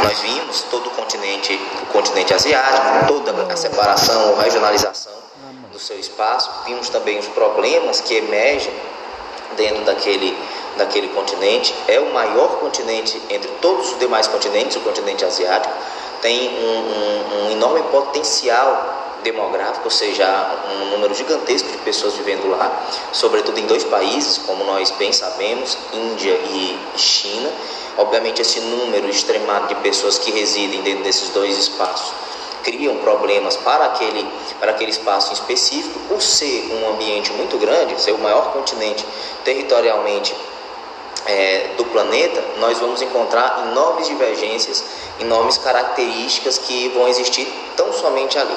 Nós vimos todo o continente asiático, toda a separação, a regionalização do seu espaço. Vimos também os problemas que emergem dentro daquele continente. É o maior continente entre todos os demais continentes, o continente asiático. Tem um enorme potencial demográfico, ou seja, um número gigantesco de pessoas vivendo lá, sobretudo em dois países, como nós bem sabemos, Índia e China. Obviamente, esse número extremado de pessoas que residem dentro desses dois espaços criam problemas para aquele espaço em específico. Por ser um ambiente muito grande, ser o maior continente territorialmente do planeta, nós vamos encontrar enormes divergências, enormes características que vão existir tão somente ali.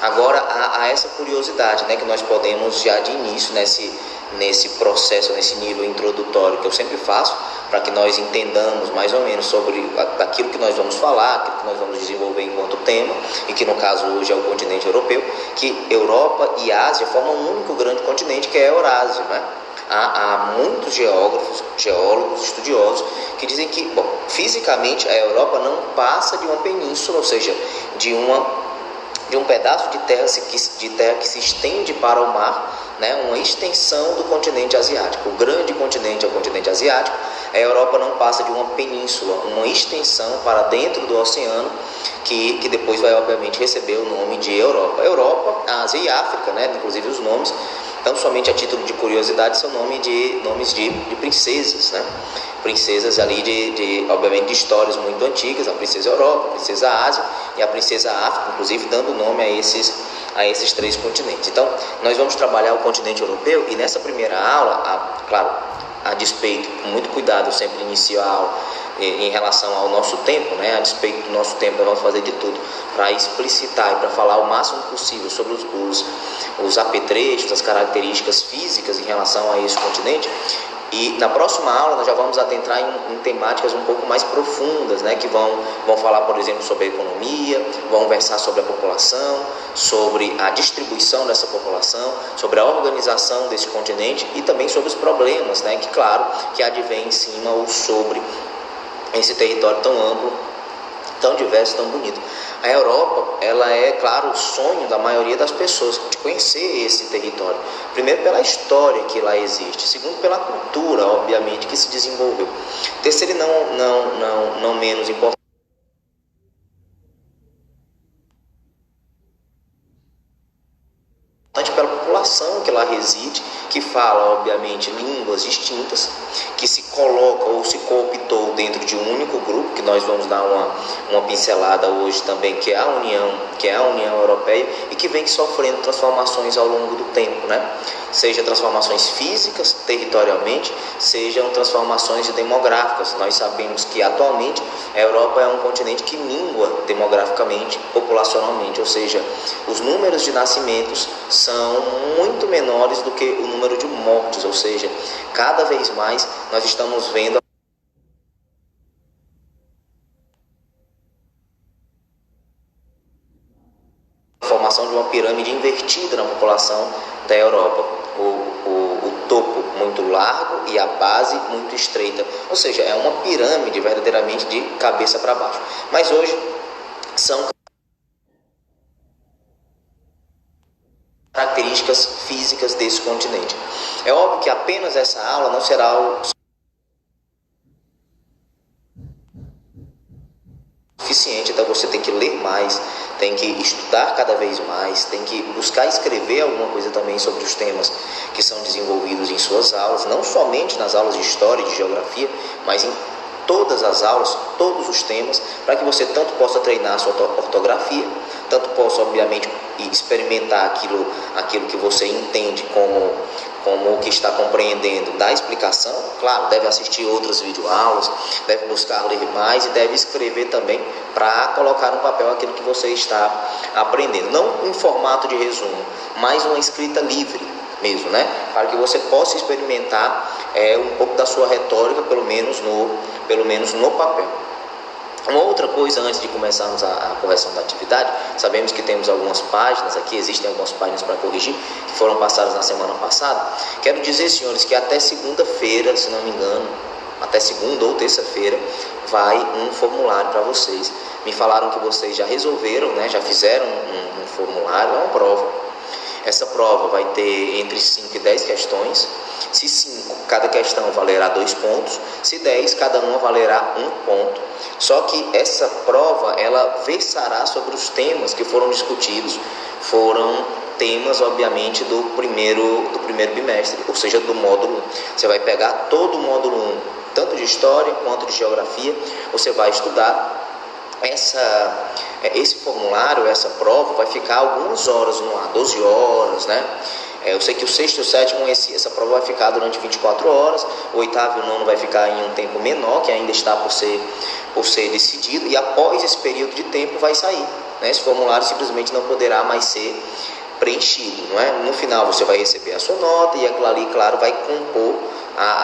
Agora, há essa curiosidade, né, que nós podemos já de início, nesse processo, nesse nível introdutório que eu sempre faço, para que nós entendamos mais ou menos sobre aquilo que nós vamos falar, aquilo que nós vamos desenvolver enquanto tema, e que no caso hoje é o continente europeu, que Europa e Ásia formam um único grande continente, que é a Eurásia, né? Há muitos geólogos, estudiosos, que dizem que, fisicamente a Europa não passa de uma península, ou seja, de um pedaço de terra que se estende para o mar, né? Uma extensão do continente asiático. O grande continente é o continente asiático. A Europa não passa de uma península, uma extensão para dentro do oceano, que depois vai obviamente receber o nome de Europa. Europa, Ásia e África, né? Inclusive os nomes, tão somente a título de curiosidade, são nomes de princesas, né? Princesas ali obviamente de histórias muito antigas, a princesa Europa, a princesa Ásia e a princesa África, inclusive dando nome a esses três continentes. Então, nós vamos trabalhar o continente europeu, e nessa primeira aula, claro, a despeito, com muito cuidado, eu sempre inicio a aula em relação ao nosso tempo, né? A despeito do nosso tempo, nós vamos fazer de tudo para explicitar e para falar o máximo possível sobre os apetrechos, as características físicas em relação a esse continente. E na próxima aula nós já vamos adentrar em temáticas um pouco mais profundas, né, que vão falar, por exemplo, sobre a economia, vão versar sobre a população, sobre a distribuição dessa população, sobre a organização desse continente e também sobre os problemas, né, que claro, que advém em cima ou sobre esse território tão amplo, tão diverso, tão bonito. A Europa, ela é, claro, o sonho da maioria das pessoas de conhecer esse território. Primeiro, pela história que lá existe. Segundo, pela cultura, obviamente, que se desenvolveu. Terceiro, e não menos importante, pela população que lá reside, que fala, obviamente, línguas distintas, que se coloca ou se cooptou dentro de um único grupo, que nós vamos dar uma pincelada hoje também, que é a União Europeia, e que vem sofrendo transformações ao longo do tempo, né? Seja transformações físicas, territorialmente, sejam transformações demográficas. Nós sabemos que atualmente a Europa é um continente que mingua demograficamente, populacionalmente, ou seja, os números de nascimentos são muito menores do que o número de mortes, ou seja, cada vez mais nós estamos vendo a formação de uma pirâmide invertida na população da Europa. O topo muito largo e a base muito estreita, ou seja, é uma pirâmide verdadeiramente de cabeça para baixo. Mas hoje são características físicas desse continente. É óbvio que apenas essa aula não será o suficiente, então você tem que ler mais, tem que estudar cada vez mais, tem que buscar escrever alguma coisa também sobre os temas que são desenvolvidos em suas aulas, não somente nas aulas de história e de geografia, mas em todas as aulas, todos os temas, para que você tanto possa treinar a sua ortografia, tanto possa, obviamente, experimentar aquilo que você entende como o que está compreendendo da explicação. Claro, deve assistir outras videoaulas, deve buscar ler mais e deve escrever também para colocar no papel aquilo que você está aprendendo. Não em formato de resumo, mas uma escrita livre mesmo, né? Para que você possa experimentar um pouco da sua retórica, pelo menos no papel. Uma outra coisa, antes de começarmos a correção da atividade, sabemos que temos algumas páginas aqui, existem algumas páginas para corrigir, que foram passadas na semana passada. Quero dizer, senhores, que até segunda-feira, se não me engano, até segunda ou terça-feira, vai um formulário para vocês. Me falaram que vocês já resolveram, né? Já fizeram um formulário, é uma prova. Essa prova vai ter entre 5 e 10 questões. Se 5, cada questão valerá 2 pontos. Se 10, cada uma valerá 1 ponto. Só que essa prova, ela versará sobre os temas que foram discutidos. Foram temas, obviamente, do primeiro bimestre, ou seja, do módulo 1. Você vai pegar todo o módulo 1, tanto de História quanto de Geografia. Você vai estudar. Esse formulário, essa prova vai ficar algumas horas no ar, 12 horas, né? Eu sei que o sexto e o sétimo, essa prova vai ficar durante 24 horas, o oitavo e o nono vai ficar em um tempo menor, que ainda está por ser decidido, e após esse período de tempo vai sair, né? Esse formulário simplesmente não poderá mais ser preenchido, não é? No final você vai receber a sua nota e aquilo ali, claro, vai compor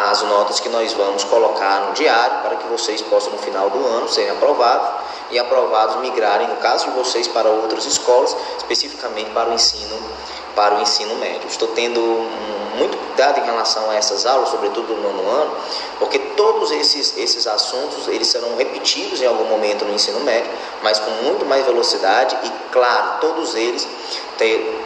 as notas que nós vamos colocar no diário para que vocês possam no final do ano serem aprovados e aprovados migrarem, no caso de vocês, para outras escolas, especificamente para o ensino médio. Estou tendo muito cuidado em relação a essas aulas, sobretudo no nono ano, porque todos esses assuntos eles serão repetidos em algum momento no ensino médio, mas com muito mais velocidade e, claro, todos eles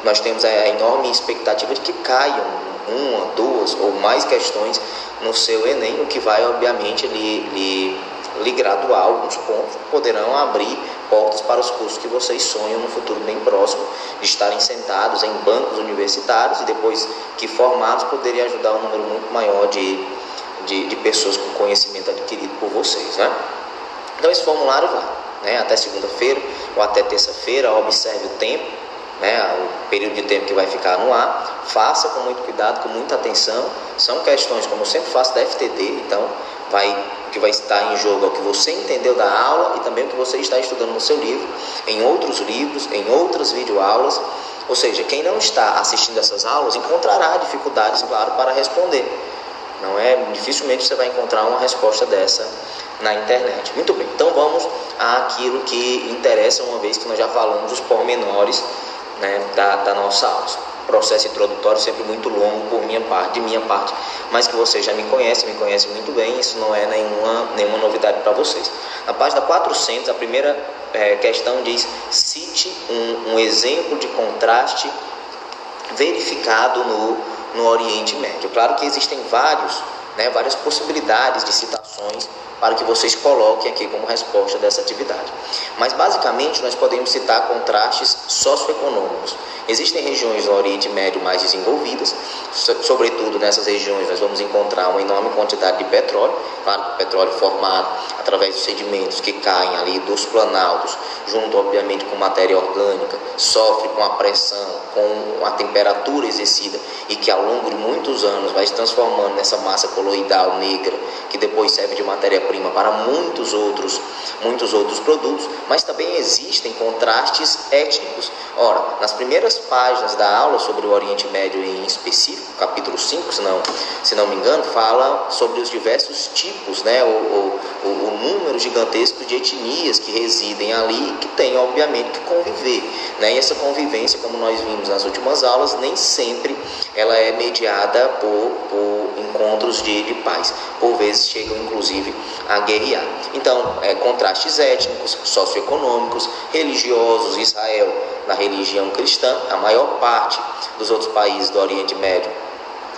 nós temos a enorme expectativa de que caiam 1, 2 ou mais questões no seu Enem, o que vai, obviamente, lhe graduar alguns pontos, poderão abrir portas para os cursos que vocês sonham no futuro bem próximo, de estarem sentados em bancos universitários e depois que formados, poderem ajudar um número muito maior de pessoas com conhecimento adquirido por vocês, né? Então esse formulário vai, né, até segunda-feira ou até terça-feira. Observe o tempo, né, o período de tempo que vai ficar no ar. Faça com muito cuidado, com muita atenção. São questões, como eu sempre faço, da FTD, então o que vai estar em jogo é o que você entendeu da aula e também o que você está estudando no seu livro, em outros livros, em outras videoaulas. Ou seja, quem não está assistindo essas aulas encontrará dificuldades, claro, para responder. Não é, dificilmente você vai encontrar uma resposta dessa na internet. Muito bem, então vamos àquilo que interessa, uma vez que nós já falamos os pormenores, né, da nossa aula. Processo introdutório sempre muito longo de minha parte, mas que vocês já me conhecem muito bem, isso não é nenhuma novidade para vocês. Na página 400, a primeira questão diz: cite um exemplo de contraste verificado no Oriente Médio. Claro que existem várias possibilidades de citações para que vocês coloquem aqui como resposta dessa atividade. Mas basicamente nós podemos citar contrastes socioeconômicos. Existem regiões do Oriente Médio mais desenvolvidas, sobretudo nessas regiões nós vamos encontrar uma enorme quantidade de petróleo, claro, petróleo formado através dos sedimentos que caem ali dos planaltos, junto obviamente com matéria orgânica, sofre com a pressão, com a temperatura exercida e que ao longo de muitos anos vai se transformando nessa massa coloidal negra, que depois serve de matéria-prima para muitos outros produtos, mas também existem contrastes étnicos. Ora, nas primeiras páginas da aula sobre o Oriente Médio em específico, capítulo 5, se não me engano, fala sobre os diversos tipos, né, o número gigantesco de etnias que residem ali e que têm, obviamente, que conviver, né? E essa convivência, como nós vimos nas últimas aulas, nem sempre ela é mediada por encontros de paz. Por vezes chegam, inclusive, a guerrear. Então, contrastes étnicos, socioeconômicos, religiosos. Israel, na religião cristã, a maior parte dos outros países do Oriente Médio,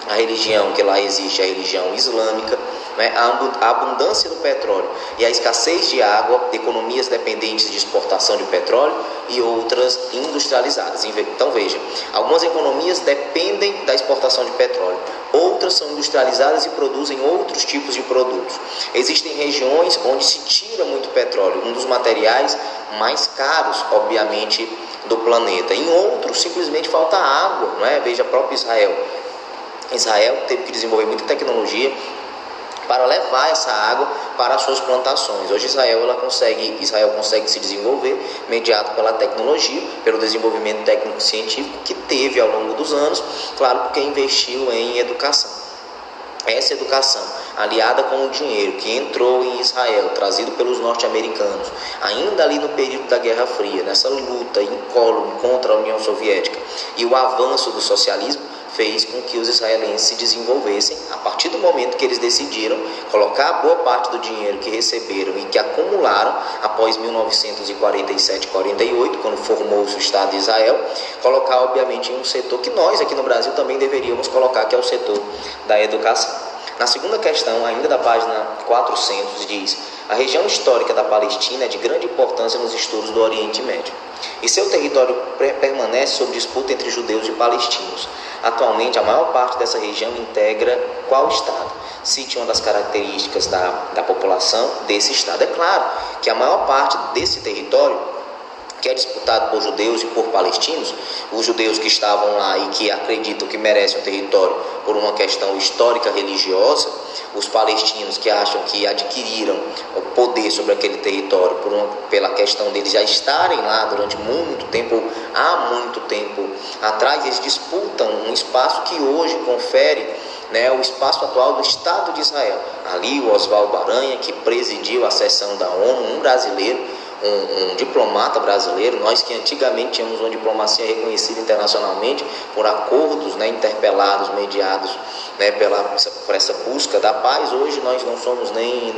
a religião que lá existe é a religião islâmica, né? A abundância do petróleo e a escassez de água, economias dependentes de exportação de petróleo e outras industrializadas. Então veja, algumas economias dependem da exportação de petróleo, outras são industrializadas e produzem outros tipos de produtos. Existem regiões onde se tira muito petróleo, um dos materiais mais caros, obviamente, do planeta. Em outros simplesmente falta água, não é? Veja, próprio Israel teve que desenvolver muita tecnologia para levar essa água para as suas plantações. Hoje Israel consegue se desenvolver mediado pela tecnologia, pelo desenvolvimento técnico-científico que teve ao longo dos anos, claro, porque investiu em educação. Essa educação, aliada com o dinheiro que entrou em Israel, trazido pelos norte-americanos, ainda ali no período da Guerra Fria, nessa luta incólume contra a União Soviética, e o avanço do socialismo, fez com que os israelenses se desenvolvessem a partir do momento que eles decidiram colocar boa parte do dinheiro que receberam e que acumularam após 1947-48, quando formou-se o Estado de Israel, colocar obviamente em um setor que nós aqui no Brasil também deveríamos colocar, que é o setor da educação. Na segunda questão, ainda da página 400, diz: a região histórica da Palestina é de grande importância nos estudos do Oriente Médio, e seu território permanece sob disputa entre judeus e palestinos. Atualmente, a maior parte dessa região integra qual estado? Cite uma das características da população desse estado. É claro que a maior parte desse território, que é disputado por judeus e por palestinos, os judeus que estavam lá e que acreditam que merecem o território por uma questão histórica religiosa, os palestinos que acham que adquiriram o poder sobre aquele território pela questão deles já estarem lá durante muito tempo, há muito tempo atrás, eles disputam um espaço que hoje confere o espaço atual do Estado de Israel. Ali o Oswaldo Aranha, que presidiu a sessão da ONU, um brasileiro, um diplomata brasileiro, nós que antigamente tínhamos uma diplomacia reconhecida internacionalmente por acordos interpelados, mediados por essa busca da paz, hoje nós não somos nem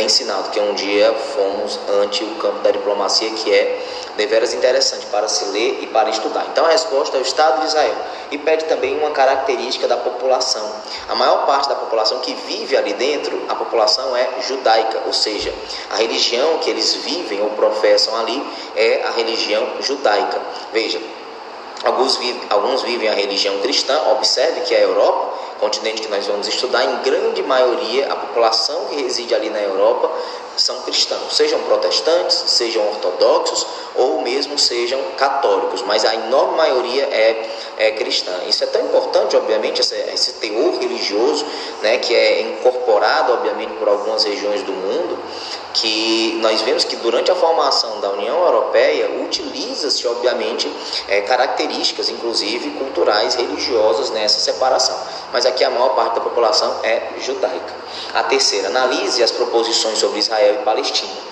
sinal de que um dia fomos ante o campo da diplomacia, que é deveras interessante para se ler e para estudar. Então a resposta é o Estado de Israel, e pede também uma característica da população. A maior parte da população que vive ali dentro, a população é judaica, ou seja, a religião que eles vivem ou professam ali é a religião judaica. Veja, alguns vivem a religião cristã. Observe que a Europa, continente que nós vamos estudar, em grande maioria a população que reside ali na Europa são cristãos, sejam protestantes, sejam ortodoxos ou mesmo sejam católicos, mas a enorme maioria é cristã. Isso é tão importante, obviamente, esse teor religioso, que é incorporado, obviamente, por algumas regiões do mundo, que nós vemos que durante a formação da União Europeia utiliza-se, obviamente, características, inclusive culturais, religiosas nessa separação. Mas aqui a maior parte da população é judaica. A terceira, analise as proposições sobre Israel e Palestina.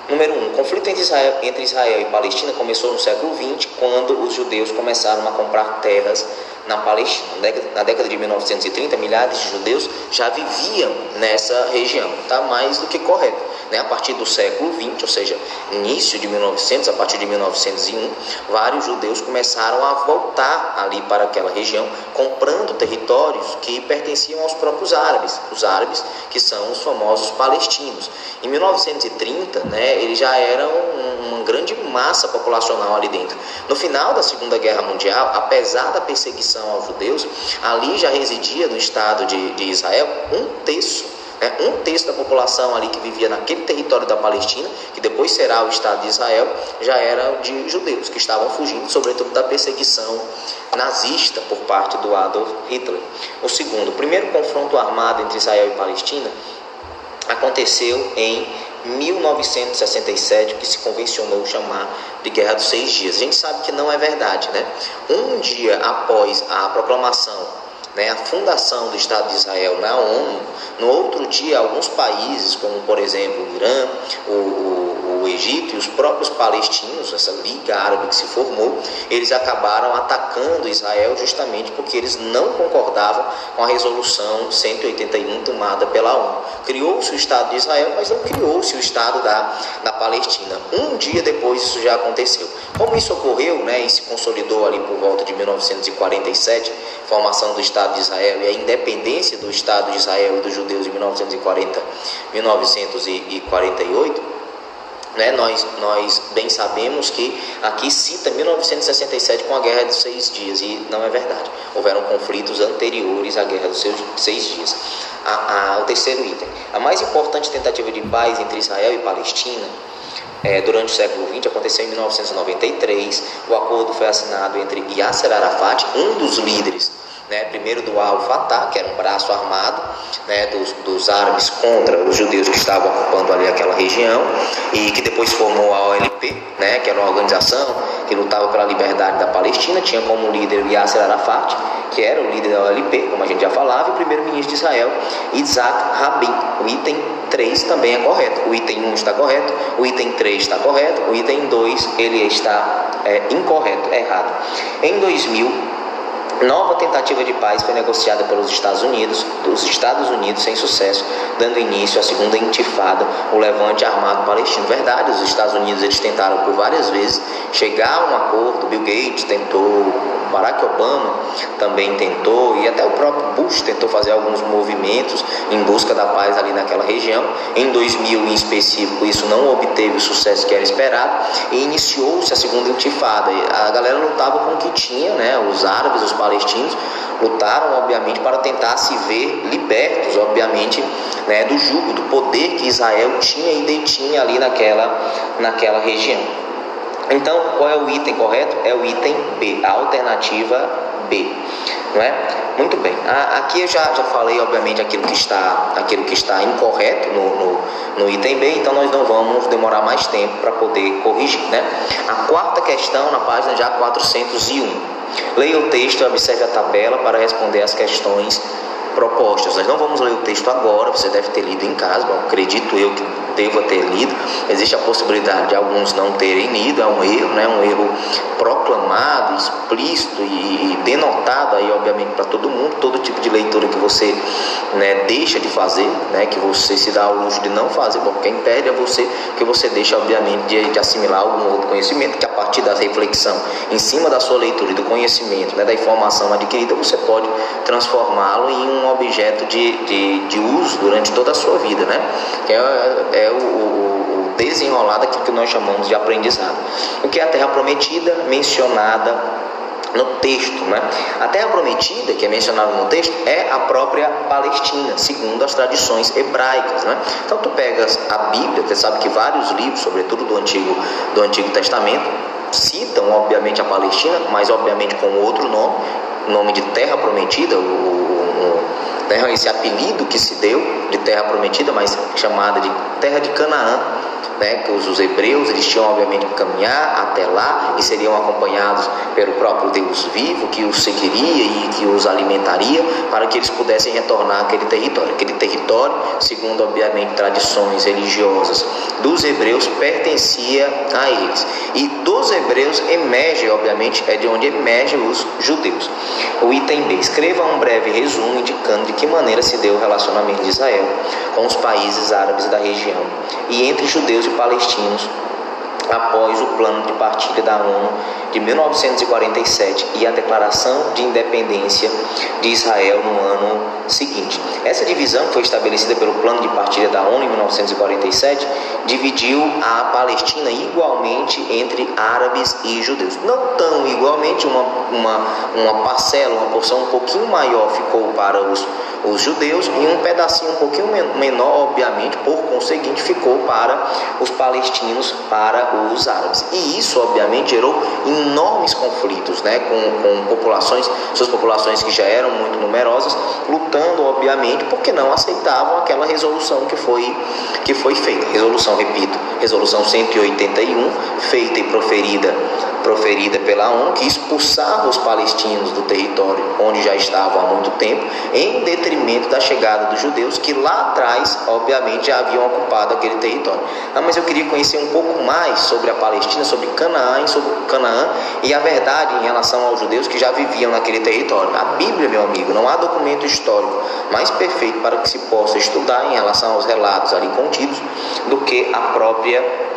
Número 1. O conflito entre Israel e Palestina começou no século XX, quando os judeus começaram a comprar terras na Palestina. Na década de 1930, milhares de judeus já viviam nessa região. Está mais do que correto. A partir do século XX, ou seja, início de 1900, a partir de 1901, vários judeus começaram a voltar ali para aquela região, comprando territórios que pertenciam aos próprios árabes, os árabes que são os famosos palestinos. Em 1930, eles já eram uma grande massa populacional ali dentro. No final da Segunda Guerra Mundial, apesar da perseguição aos judeus, ali já residia no Estado de Israel um terço da população ali que vivia naquele território da Palestina, que depois será o Estado de Israel, já era de judeus que estavam fugindo, sobretudo da perseguição nazista por parte do Adolf Hitler. O segundo, o primeiro confronto armado entre Israel e Palestina aconteceu em 1967, que se convencionou chamar de Guerra dos 6 Dias. A gente sabe que não é verdade, Um dia após a proclamação, a fundação do Estado de Israel na ONU, no outro dia, alguns países, como por exemplo o Irã, o Egito e os próprios palestinos, essa Liga Árabe que se formou, eles acabaram atacando Israel justamente porque eles não concordavam com a resolução 181 tomada pela ONU. Criou-se o Estado de Israel, mas não criou-se o Estado da Palestina. Um dia depois isso já aconteceu. Como isso ocorreu, e se consolidou ali por volta de 1947, formação do Estado de Israel e a independência do Estado de Israel e dos judeus em 1948, nós bem sabemos que aqui cita 1967 com a Guerra dos 6 Dias, e não é verdade. Houveram conflitos anteriores à Guerra dos 6 Dias. O terceiro item, a mais importante tentativa de paz entre Israel e Palestina durante o século XX aconteceu em 1993. O acordo foi assinado entre Yasser Arafat, um dos líderes né? Primeiro do Al-Fatah, que era um braço armado, né, dos árabes contra os judeus que estavam ocupando ali aquela região, e que depois formou a OLP, né, que era uma organização que lutava pela liberdade da Palestina. Tinha como líder Yasser Arafat, que era o líder da OLP, como a gente já falava, e o primeiro-ministro de Israel, Yitzhak Rabin. O item 3 também é correto. O item 1 está correto, o item 3 está correto, o item 2 ele está incorreto, errado. Em 2000, nova tentativa de paz foi negociada pelos Estados Unidos, sem sucesso, dando início à segunda intifada, o levante armado palestino. Verdade, os Estados Unidos eles tentaram por várias vezes chegar a um acordo. Bill Gates tentou, Barack Obama também tentou, e até o próprio Bush tentou fazer alguns movimentos em busca da paz ali naquela região. Em 2000, em específico, isso não obteve o sucesso que era esperado, e iniciou-se a segunda intifada. A galera lutava com o que tinha, né? Os árabes, os palestinos lutaram, obviamente, para tentar se ver libertos, obviamente, né, do jugo, do poder que Israel tinha e detinha ali naquela região. Então, qual é o item correto? É o item B, a alternativa B, não é? Muito bem. Aqui eu já falei, obviamente, aquilo que está incorreto no item B, então nós não vamos demorar mais tempo para poder corrigir, né? A quarta questão, na página já 401. Leia o texto e observe a tabela para responder as questões propostas. Nós não vamos ler o texto agora, você deve ter lido em casa, bom, acredito eu que deva ter lido. Existe a possibilidade de alguns não terem lido, é um erro, né? Um erro proclamado, explícito e denotado aí, obviamente, para todo mundo. Todo tipo de leitura que você, né, deixa de fazer, né, que você se dá ao luxo de não fazer, bom, quem pede é você, que você deixa, obviamente, de assimilar algum outro conhecimento, que a partir da reflexão em cima da sua leitura e do conhecimento, né, da informação adquirida, você pode transformá-lo em um objeto de uso durante toda a sua vida, né? Que é o desenrolar daquilo que nós chamamos de aprendizado. O que é a terra prometida mencionada no texto, né? A terra prometida, que é mencionada no texto, é a própria Palestina, segundo as tradições hebraicas, né? Então tu pegas a Bíblia, você sabe que vários livros, sobretudo do Antigo Testamento, citam obviamente a Palestina, mas obviamente com outro nome de terra prometida, esse apelido que se deu de terra prometida, mas chamada de terra de Canaã, né, que os hebreus eles tinham obviamente que caminhar até lá e seriam acompanhados pelo próprio Deus vivo, que os seguiria e que os alimentaria para que eles pudessem retornar àquele território. Aquele território, segundo obviamente tradições religiosas dos hebreus, pertencia a eles. E dos hebreus emerge, obviamente, é de onde emergem os judeus. O item B, escreva um breve resumo indicando de que maneira se deu o relacionamento de Israel com os países árabes da região e entre judeus e palestinos após o plano de partilha da ONU de 1947 e a declaração de independência de Israel no ano seguinte. Essa divisão, que foi estabelecida pelo plano de partilha da ONU em 1947, dividiu a Palestina igualmente entre árabes e judeus. Não tão igualmente, uma parcela, uma porção um pouquinho maior ficou para os judeus e um pedacinho um pouquinho menor, obviamente, por conseguinte, ficou para os palestinos, para os árabes. E isso, obviamente, gerou enormes conflitos, né, com suas populações que já eram muito numerosas, lutando, obviamente, porque não aceitavam aquela resolução que foi feita. Resolução 181, feita e proferida pela ONU, que expulsava os palestinos do território onde já estavam há muito tempo, em detrimento da chegada dos judeus, que lá atrás, obviamente, já haviam ocupado aquele território. Mas eu queria conhecer um pouco mais sobre a Palestina, sobre Canaã e a verdade em relação aos judeus que já viviam naquele território. A Bíblia, meu amigo, não há documento histórico mais perfeito para que se possa estudar em relação aos relatos ali contidos do que a própria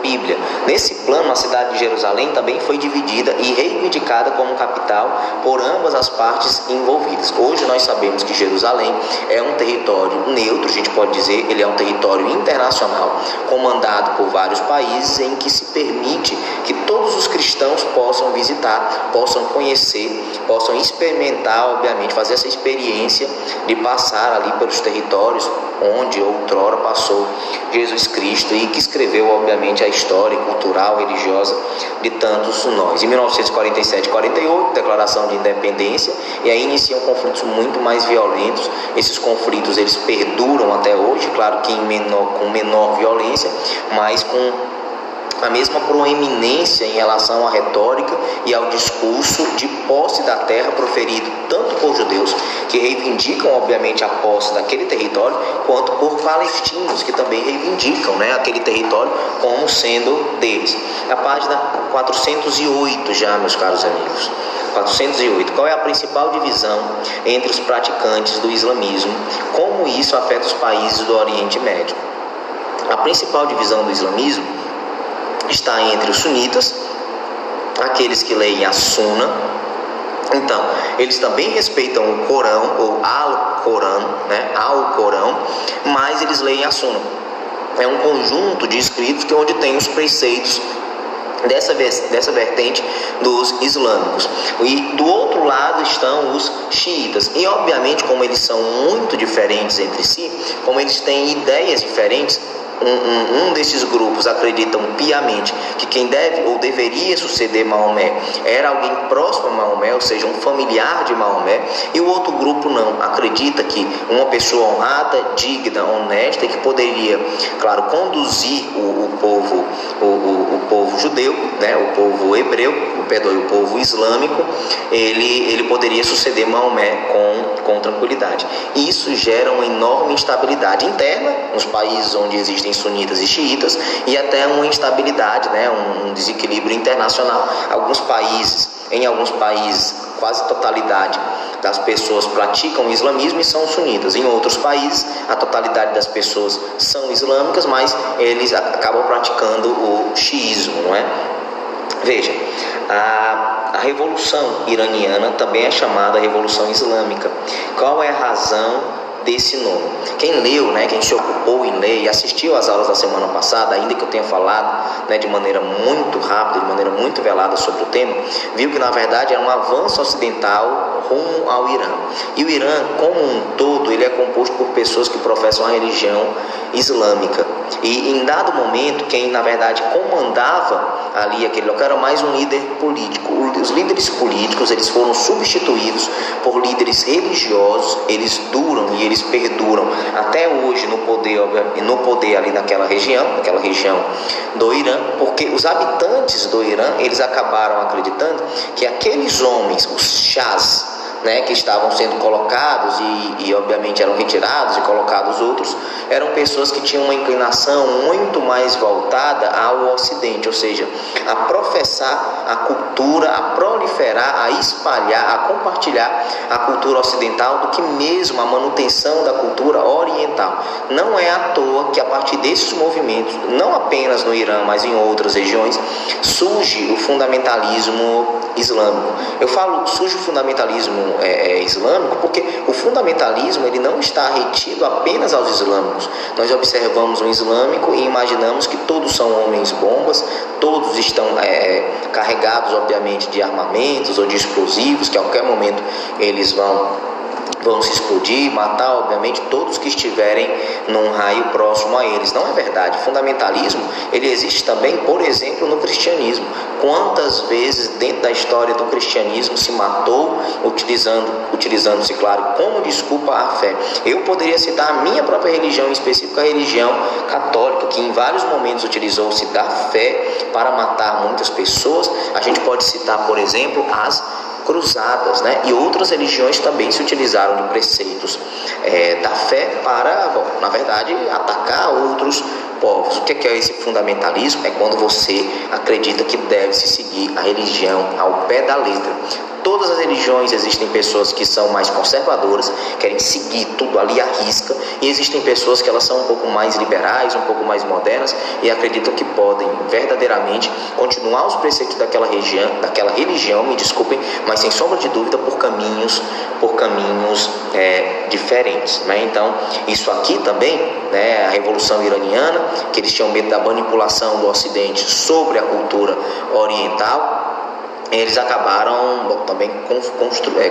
Bíblia. Nesse plano, a cidade de Jerusalém também foi dividida e reivindicada como capital por ambas as partes envolvidas. Hoje nós sabemos que Jerusalém é um território neutro, a gente pode dizer, ele é um território internacional, comandado por vários países, em que se permite que todos os cristãos possam visitar, possam conhecer, possam experimentar, obviamente, fazer essa experiência de passar ali pelos territórios onde outrora passou Jesus Cristo e que escreveu, obviamente, a história cultural, religiosa de tantos nós. Em 1947 e 48, declaração de independência, e aí iniciam conflitos muito mais violentos. Esses conflitos eles perduram até hoje, claro que com menor violência, mas com a mesma proeminência em relação à retórica e ao discurso de posse da terra proferido tanto por judeus, que reivindicam obviamente a posse daquele território, quanto por palestinos, que também reivindicam, aquele território como sendo deles. A página 408 já, meus caros amigos. 408. Qual é a principal divisão entre os praticantes do islamismo? Como isso afeta os países do Oriente Médio? A principal divisão do islamismo está entre os sunitas, aqueles que leem a Suna. Então, eles também respeitam o Corão, ou Al-Corão, mas eles leem a Suna. É um conjunto de escritos que onde tem os preceitos dessa vertente dos islâmicos. E do outro lado estão os xiitas. E obviamente, como eles são muito diferentes entre si, como eles têm ideias diferentes, um desses grupos acreditam piamente que quem deve ou deveria suceder Maomé era alguém próximo a Maomé, ou seja, um familiar de Maomé, e o outro grupo não, acredita que uma pessoa honrada, digna, honesta, e que poderia, claro, conduzir o povo judeu, o povo hebreu, o povo islâmico, ele poderia suceder Maomé com tranquilidade. Isso gera uma enorme instabilidade interna nos países onde existem sunitas e xiitas, e até uma instabilidade, um desequilíbrio internacional. Em alguns países, quase totalidade das pessoas praticam o islamismo e são sunitas. Em outros países, a totalidade das pessoas são islâmicas, mas eles acabam praticando o xiismo, não é? Veja, a Revolução Iraniana também é chamada Revolução Islâmica. Qual é a razão desse nome? Quem leu, quem se ocupou em ler e assistiu às aulas da semana passada, ainda que eu tenha falado de maneira muito rápida, de maneira muito velada sobre o tema, viu que na verdade é um avanço ocidental rumo ao Irã. E o Irã, como um todo, ele é composto por pessoas que professam a religião islâmica. E em dado momento, quem na verdade comandava ali aquele local era mais um líder político. Os líderes políticos, eles foram substituídos por líderes religiosos. Eles duram e eles perduram até hoje no poder ali naquela região do Irã, porque os habitantes do Irã, eles acabaram acreditando que aqueles homens, os chás, que estavam sendo colocados e obviamente eram retirados e colocados outros, eram pessoas que tinham uma inclinação muito mais voltada ao Ocidente, ou seja, a professar a cultura, a proliferar, a espalhar, a compartilhar a cultura ocidental do que mesmo a manutenção da cultura oriental. Não é à toa que a partir desses movimentos, não apenas no Irã, mas em outras regiões, surge o fundamentalismo islâmico. Eu falo surge o fundamentalismo islâmico porque o fundamentalismo ele não está retido apenas aos islâmicos. Nós observamos um islâmico e imaginamos que todos são homens bombas, todos estão carregados obviamente de armamentos ou de explosivos, que a qualquer momento eles vão se explodir, matar obviamente todos que estiverem num raio próximo a eles. Não é verdade. O fundamentalismo ele existe também, por exemplo, no cristianismo. Quantas vezes dentro da história do cristianismo se matou utilizando-se, claro, como desculpa a fé. Eu poderia citar a minha própria religião, em específico a religião católica, que em vários momentos utilizou-se da fé para matar muitas pessoas. A gente pode citar, por exemplo, as cruzadas, e outras religiões também se utilizaram de preceitos da fé para, na verdade, atacar outros povos. O que é esse fundamentalismo? É quando você acredita que deve-se seguir a religião ao pé da letra. Todas as religiões existem pessoas que são mais conservadoras, querem seguir tudo ali à risca, e existem pessoas que elas são um pouco mais liberais, um pouco mais modernas e acreditam que podem verdadeiramente continuar os preceitos daquela religião, me desculpem, mas sem sombra de dúvida por caminhos diferentes. Então, isso aqui também, a Revolução Iraniana, que eles tinham medo da manipulação do Ocidente sobre a cultura oriental, eles acabaram também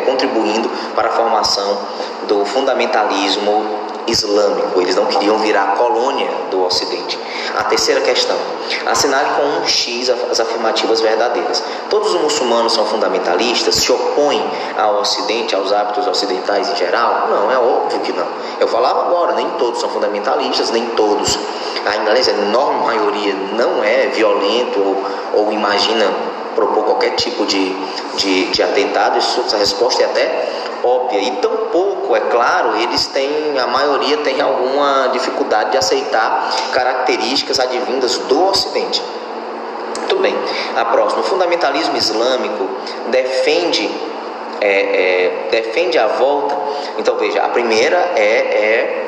contribuindo para a formação do fundamentalismo islâmico, eles não queriam virar colônia do Ocidente. A terceira questão: assinale com um X as afirmativas verdadeiras. Todos os muçulmanos são fundamentalistas? Se opõem ao Ocidente, aos hábitos ocidentais em geral? Não, é óbvio que não. Eu falava agora, nem todos são fundamentalistas, nem todos, a enorme maioria não é violento ou imagina propor qualquer tipo de atentado. Essa resposta é até óbvia, e tampouco, é claro, a maioria tem alguma dificuldade de aceitar características advindas do Ocidente. Muito bem. A próxima: o fundamentalismo islâmico defende a volta. Então veja, a primeira é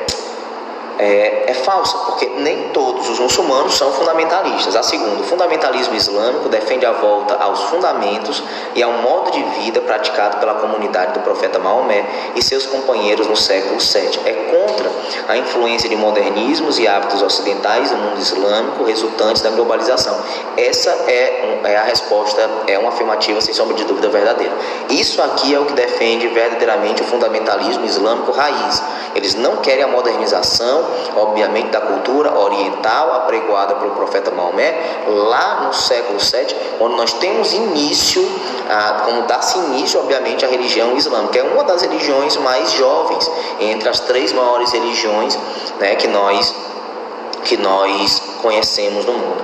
falsa, porque nem todos os muçulmanos são fundamentalistas. A segunda: o fundamentalismo islâmico defende a volta aos fundamentos e ao modo de vida praticado pela comunidade do profeta Maomé e seus companheiros no século VII. É contra a influência de modernismos e hábitos ocidentais no mundo islâmico resultantes da globalização. Essa é a resposta, é uma afirmativa sem sombra de dúvida verdadeira. Isso aqui é o que defende verdadeiramente o fundamentalismo islâmico raiz. Eles não querem a modernização, obviamente, da cultura oriental apregoada pelo profeta Maomé lá no século VII, onde nós temos como dá-se início, obviamente, à religião islâmica. É uma das religiões mais jovens entre as 3 maiores religiões, né, que nós conhecemos no mundo.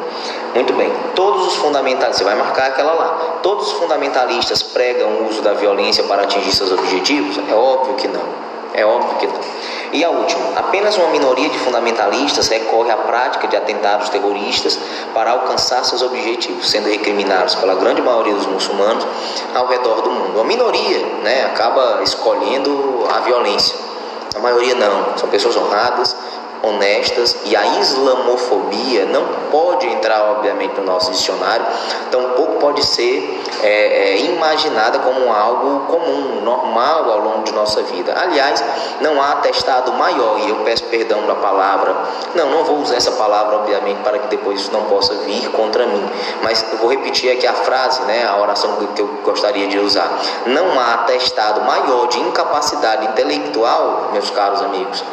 Muito bem. Todos os fundamentalistas, você vai marcar aquela lá, todos os fundamentalistas pregam o uso da violência para atingir seus objetivos? É óbvio que não. É óbvio que não. E a última: apenas uma minoria de fundamentalistas recorre à prática de atentados terroristas para alcançar seus objetivos, sendo recriminados pela grande maioria dos muçulmanos ao redor do mundo. A minoria, né, acaba escolhendo a violência. A maioria não. São pessoas honradas, honestas, e a islamofobia não pode entrar, obviamente, no nosso dicionário, tampouco pode ser imaginada como algo comum, normal ao longo de nossa vida. Aliás, não há atestado maior, e eu peço perdão da palavra, não vou usar essa palavra, obviamente, para que depois isso não possa vir contra mim, mas eu vou repetir aqui a frase, né, a oração que eu gostaria de usar: não há atestado maior de incapacidade intelectual, meus caros amigos,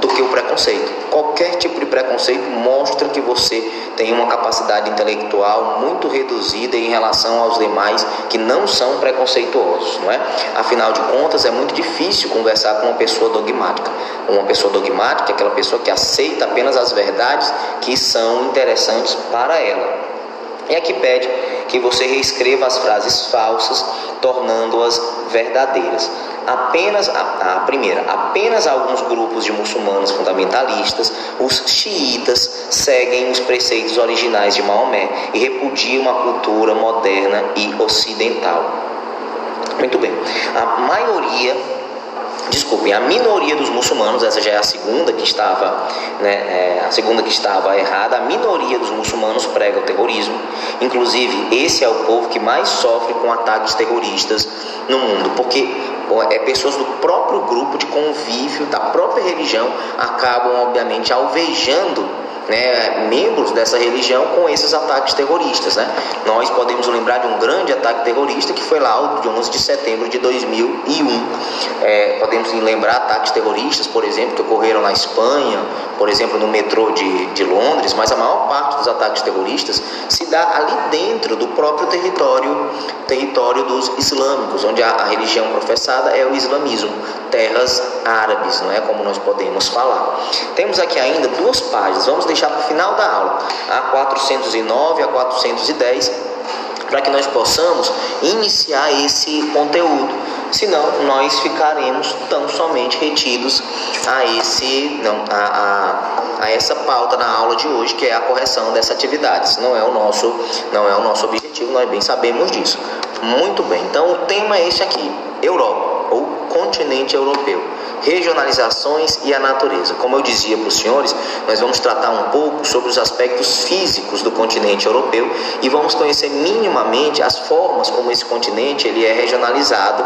do que o preconceito. Qualquer tipo de preconceito mostra que você tem uma capacidade intelectual muito reduzida em relação aos demais que não são preconceituosos, não é? Afinal de contas, é muito difícil conversar com uma pessoa dogmática. Uma pessoa dogmática é aquela pessoa que aceita apenas as verdades que são interessantes para ela. E aqui pede que você reescreva as frases falsas, tornando-as verdadeiras. Apenas alguns grupos de muçulmanos fundamentalistas, os xiitas, seguem os preceitos originais de Maomé e repudiam a cultura moderna e ocidental. Muito bem. A minoria dos muçulmanos, essa já é a segunda que estava, errada. A minoria dos muçulmanos prega o terrorismo. Inclusive, esse é o povo que mais sofre com ataques terroristas no mundo, porque pessoas do próprio grupo de convívio, da própria religião, acabam, obviamente, alvejando, membros dessa religião com esses ataques terroristas, né? Nós podemos lembrar de um grande ataque terrorista que foi lá o de 11 de setembro de 2001. Podemos lembrar ataques terroristas, por exemplo, que ocorreram na Espanha, por exemplo, no metrô de Londres, mas a maior parte dos ataques terroristas se dá ali dentro do próprio território dos islâmicos, onde a religião professada é o islamismo, terras árabes, não é, como nós podemos falar. Temos aqui ainda 2 páginas, vamos deixar para o final da aula, a 409 a 410, para que nós possamos iniciar esse conteúdo. Senão nós ficaremos tão somente retidos a essa pauta na aula de hoje, que é a correção dessa atividade. Isso não é o nosso objetivo, nós bem sabemos disso. Muito bem, então o tema é esse aqui: Europa, ou continente europeu, regionalizações e a natureza. Como eu dizia para os senhores, nós vamos tratar um pouco sobre os aspectos físicos do continente europeu e vamos conhecer minimamente as formas como esse continente ele é regionalizado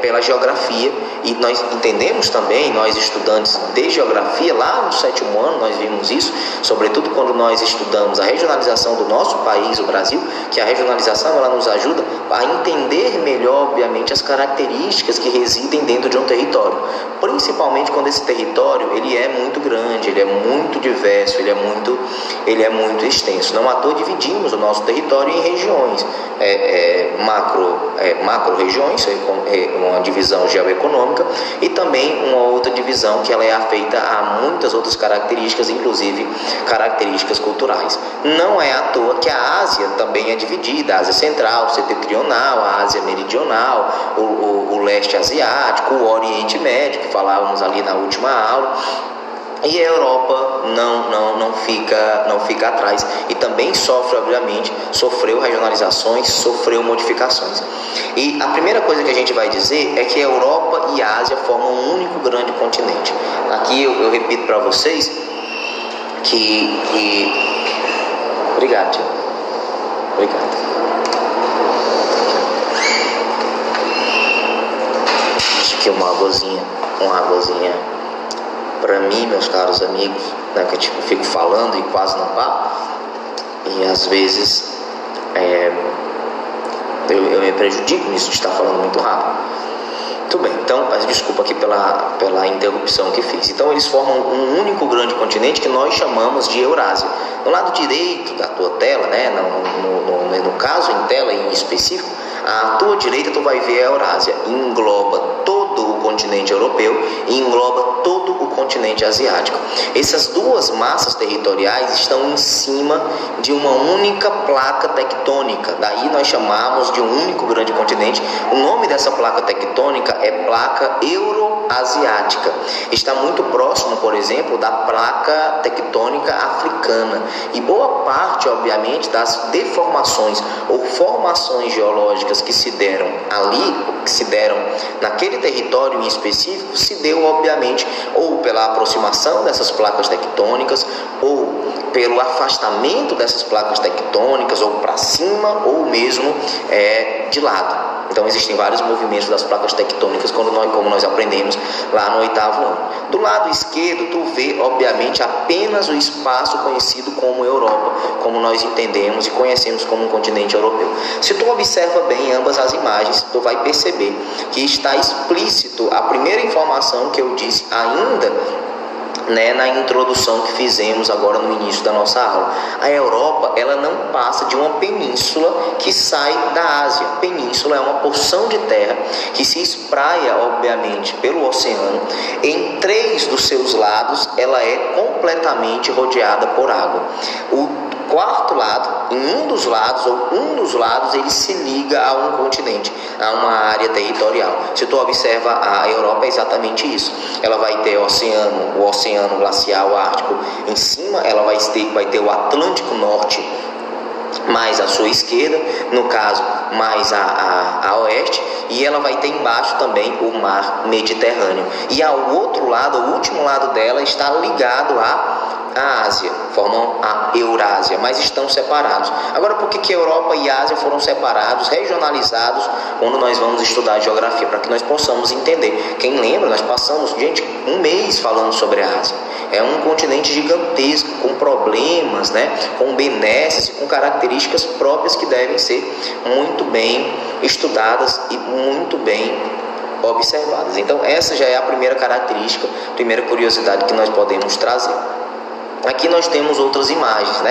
pela geografia. E nós entendemos também, nós estudantes de geografia, lá no 7º ano nós vimos isso, sobretudo quando nós estudamos a regionalização do nosso país, o Brasil, que a regionalização ela nos ajuda a entender melhor, obviamente, as características características que residem dentro de um território, principalmente quando esse território ele é muito grande, ele é muito diverso, ele é muito extenso. Não à toa dividimos o nosso território em regiões, macro-regiões, uma divisão geoeconômica, e também uma outra divisão que ela é afeita a muitas outras características, inclusive características culturais. Não é à toa que a Ásia também é dividida: a Ásia Central, setentrional, a Ásia Meridional, o Leste Asiático, o Oriente Médio, que falávamos ali na última aula. E a Europa não fica atrás, e também sofreu regionalizações, sofreu modificações. E a primeira coisa que a gente vai dizer é que a Europa e a Ásia formam um único grande continente. Aqui eu repito para vocês que... Obrigado, tio. Obrigado. Acho que uma águazinha para mim, meus caros amigos, né, que eu fico falando e quase não paro, e às vezes eu me prejudico nisso de estar falando muito rápido. Muito bem, então, desculpa aqui pela interrupção que fiz. Então, eles formam um único grande continente que nós chamamos de Eurásia. No lado direito da tua tela, né, no caso em tela em específico, à tua direita tu vai ver a Eurásia. Engloba todo o continente europeu e engloba todo o continente asiático. Essas duas massas territoriais estão em cima de uma única placa tectônica. Daí nós chamamos de um único grande continente. O nome dessa placa tectônica é placa euroasiática. Está muito próximo, por exemplo, da placa tectônica africana. E boa parte, obviamente, das deformações ou formações geológicas que se deram ali, que se deram naquele território em específico, se deu, obviamente, ou pela aproximação dessas placas tectônicas, ou pelo afastamento dessas placas tectônicas, ou para cima, ou mesmo de lado. Então existem vários movimentos das placas tectônicas, como nós aprendemos lá no 8º ano. Do lado esquerdo, tu vê, obviamente, apenas o espaço conhecido como Europa, como nós entendemos e conhecemos como um continente europeu. Se tu observa bem ambas as imagens, tu vai perceber que está explícito a primeira informação que eu disse ainda, na introdução que fizemos agora no início da nossa aula. A Europa, ela não passa de uma península que sai da Ásia. Península é uma porção de terra que se espraia, obviamente, pelo oceano. Em 3 dos seus lados, ela é completamente rodeada por água. O quarto lado, em um dos lados, ele se liga a um continente, a uma área territorial. Se tu observa, a Europa é exatamente isso. Ela vai ter o oceano glacial ártico em cima, ela vai ter o Atlântico Norte mais à sua esquerda, no caso mais a oeste, e ela vai ter embaixo também o mar Mediterrâneo. E ao outro lado, o último lado dela, está ligado a Ásia, formam a Eurásia, mas estão separados. Agora, por que Europa e Ásia foram separados, regionalizados, quando nós vamos estudar geografia? Para que nós possamos entender. Quem lembra, nós passamos, um mês falando sobre a Ásia. É um continente gigantesco, com problemas, com benesses e com características próprias que devem ser muito bem estudadas e muito bem observadas. Então, essa já é a primeira característica, primeira curiosidade que nós podemos trazer. Aqui nós temos outras imagens,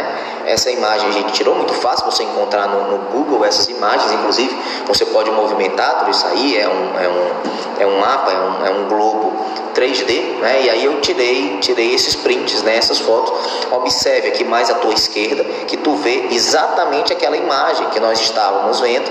Essa imagem a gente tirou, muito fácil você encontrar no Google essas imagens, inclusive você pode movimentar tudo isso aí, é um mapa, é um globo 3D, E aí eu tirei esses prints, essas fotos. Observe aqui mais à tua esquerda, que tu vê exatamente aquela imagem que nós estávamos vendo,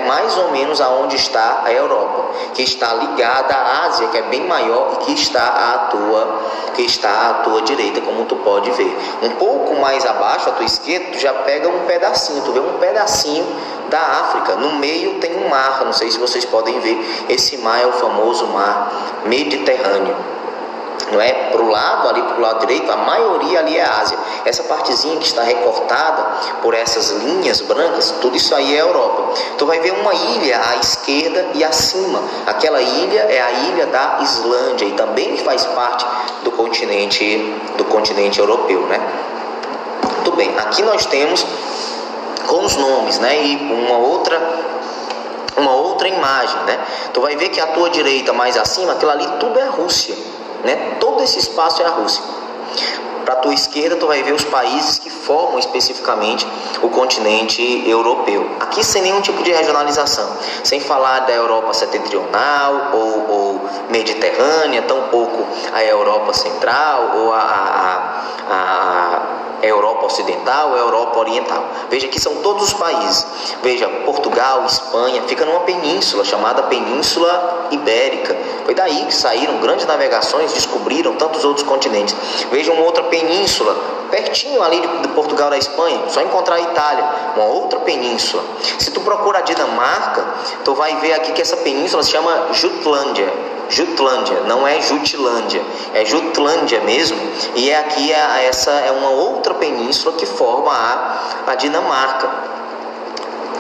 mais ou menos aonde está a Europa, que está ligada à Ásia, que é bem maior, e que está à tua direita, como tu pode ver. Um pouco mais abaixo, à tua esquerda, tu já pega um pedacinho, tu vê um pedacinho da África. No meio tem um mar, não sei se vocês podem ver, esse mar é o famoso mar Mediterrâneo. Pro lado direito, a maioria ali é a Ásia. Essa partezinha que está recortada por essas linhas brancas, tudo isso aí é a Europa. Tu vai ver uma ilha à esquerda e acima. Aquela ilha é a ilha da Islândia, e também faz parte do continente europeu, Muito bem, aqui nós temos com os nomes, e uma outra uma outra imagem, né? Tu vai ver que a tua direita mais acima, aquilo ali tudo é a Rússia, né? Todo esse espaço é a Rússia. Para a tua esquerda, tu vai ver os países que formam especificamente o continente europeu. Aqui sem nenhum tipo de regionalização, sem falar da Europa setentrional ou mediterrânea, tampouco a Europa central ou a Europa ocidental, a Europa oriental. Veja que são todos os países. Veja, Portugal, Espanha, fica numa península chamada Península Ibérica. Foi daí que saíram grandes navegações, descobriram tantos outros continentes. Veja uma outra península, pertinho ali de Portugal, da Espanha, só encontrar a Itália, uma outra península. Se tu procura a Dinamarca, tu vai ver aqui que essa península se chama Jutlândia. Jutlândia, não é Jutlândia, é Jutlândia mesmo, e aqui essa é uma outra península que forma a Dinamarca.